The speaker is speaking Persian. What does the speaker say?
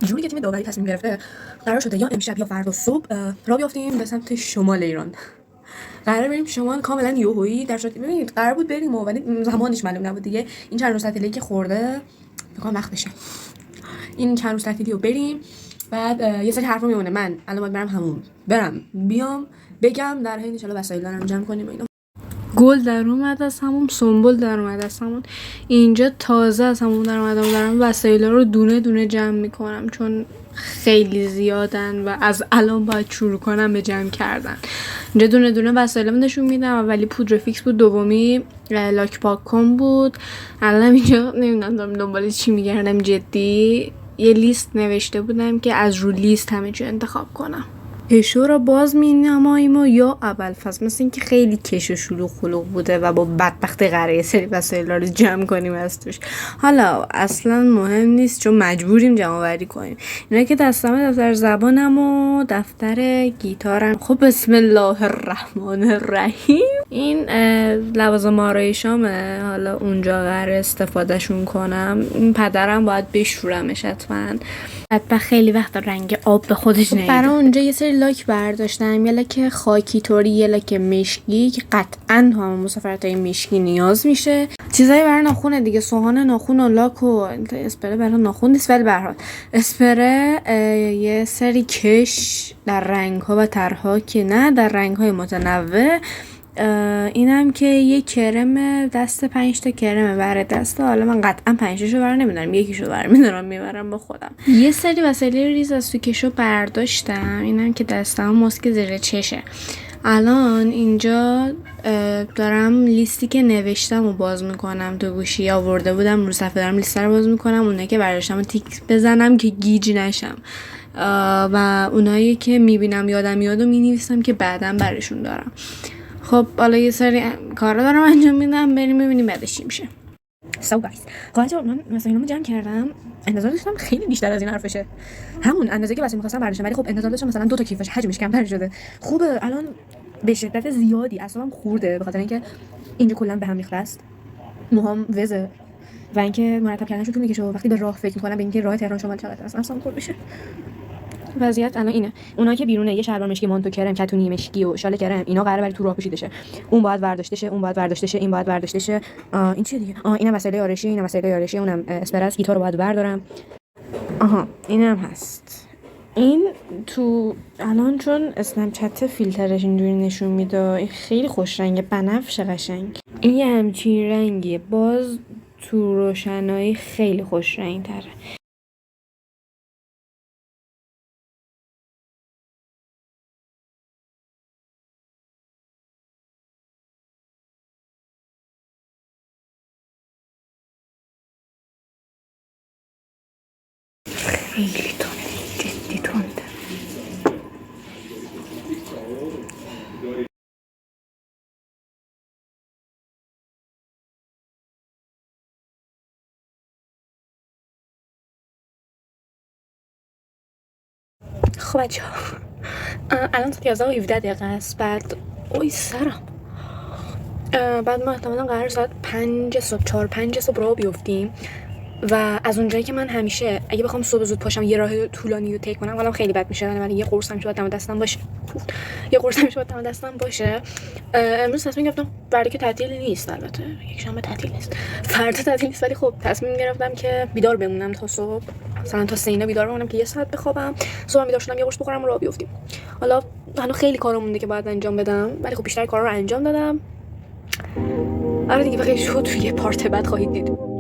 جوری که تیم داوری تصمیم گرفته قرار شده یا امشب یا فردا صبح راه بیافتیم به سمت شمال ایران. قرار بریم شمال کاملا یوهویی، در صورتی ببینید قرار بود بریم ولی زمانش معلوم نبود دیگه. این چند روز تعطیلی که خورده بکنم وقت بشه، این چند روز تعطیلی رو بریم. بعد یه سری حرفا میمونه، من الان باید برم همون برم بیام بگم، در حین ان شاء الله وسایل رو جمع کنیم و اینا. گل در اومد از همون، سنبل در اومد از همون، اینجا تازه از همون در اومدم و دارم وسایل رو دونه دونه جمع میکنم چون خیلی زیادن و از الان باید شروع کنم به جمع کردن. اینجا دونه دونه وسایلم نشون میدم. اولی پودر فیکس بود، دومی لاک پاک کن بود. الان اینجا نمیدونم دارم دنبال چی میگردم، جدی یه لیست نوشته بودم که از رو لیست همه چی انتخاب کنم. کشو را باز می نماییم و یا اول فصل مثل این که خیلی کش و شلوغ خلوغ بوده و با بدبخت قراره یه سری وسایل رو جمع کنیم از توش. حالا اصلا مهم نیست چون مجبوریم جمع آوری کنیم. اینا که دستم دفتر زبانم و دفتر گیتارم. خب بسم الله الرحمن الرحیم. این لوازم آرایشامه، حالا اونجا قراره استفادهشون کنم. این پدرم باید بشورمش حتما. بدبخت خیلی وقت رنگ آب به خودش نیده. برای اونجا یه سری لاک برداشتم، یه لاک خاکی طوری، یه لاک مشکی که قطعاً هم مسافرتای مشکی نیاز میشه. چیزایی برای ناخونه دیگه، سوهان ناخون و لاک و اسپره برای ناخون نیست ولی به هر حال اسپره، یه سری کش در رنگ‌ها و طرح‌ها که نه در رنگ‌های متنوع. اینم که یه کرم دست 5 تا کرم برای دست. حالا من قطعا 5 تاشو برای نمیدارم، یکیشو برای میبرم با خودم. یه سری وسایل ریز از تو کشو برداشتم. اینم که دستم ماسک زیر چشه. الان اینجا دارم لیستی که نوشتم و باز میکنم. تو گوشی آورده بودم رو صفحه، دارم لیست رو باز میکنم. اونایی که برداشتم رو تیک بزنم که گیج نشم و اونایی که میبینم یادم میاد و مینویسم که بعدم برشون دارم. خب حالا یه سری کارا دارم انجام میدم، بریم ببینیم بعدش چی میشه. So guys، قاعدتا من وسایلمو جمع کردم. انتظار داشتم خیلی بیشتر از این حرفشه، همون اندازه که واسه می‌خواستم برداشتم، ولی خب انتظار داشتم مثلا 2 تا کیفش حجمش کمتر شده. خوبه الان به شدت زیادی اصلا خورده، به خاطر اینکه اینجا کلا به هم ریخته است، موهام وزه و اینکه مرتب کردنش طول می‌کشه و وقتی به راه فکر می‌کنم به اینکه راه تهران شمال چقدر اصلا خورد بشه. وضعیت الان اینه، اونایی که بیرونه یه شلوار مشکی مانتو کرم کتونی مشکی و شال کرم، اینا قراره برای تو راه پوشیده شه. اون باید برداشته شه، اون باید برداشته شه، این باید برداشته شه. این چیه دیگه؟ اینم وسایل آرایشی، اینم وسایل آرایشی، اونم اسپرس، گیتار رو باید بردارم. اینم هست. این تو الان چون اسنپ چت فیلترش اینجوری نشون میده، این خیلی خوش رنگه، بنفش قشنگ. این یه همچین رنگیه، باز تو روشنایی خیلی خوش رنگ تره. خیلی تنده، جدی تنده. خب بچه ها، الان 11:17 دقیقه است. بعد اوی سرم، بعد ما احتمالا قرار ساعت 5 صبح 4-5 صبح راه بیفتیم و از اونجایی که من همیشه اگه بخوام صبح زود پاشم یه راه طولانی رو طی کنم حالم خیلی بد میشه، ولی یه قرص همیشه باید دم دستم باشه. امروز تصمیم گرفتم فردا که تعطیل نیست، البته یک شنبه تعطیل نیست، فردا تعطیل نیست، ولی خب تصمیم گرفتم که بیدار بمونم تا صبح، مثلا تا 3 بیدار بمونم که 1 ساعت بخوابم. صبح بیدار شدم یه قرص بخورم و راه بیفتیم. حالا خیلی کارا مونده که باید انجام بدم، ولی خب بیشتر کارا رو انجام دادم. آره دیگه، بخیر شد توی پارت بعد خواهید دید.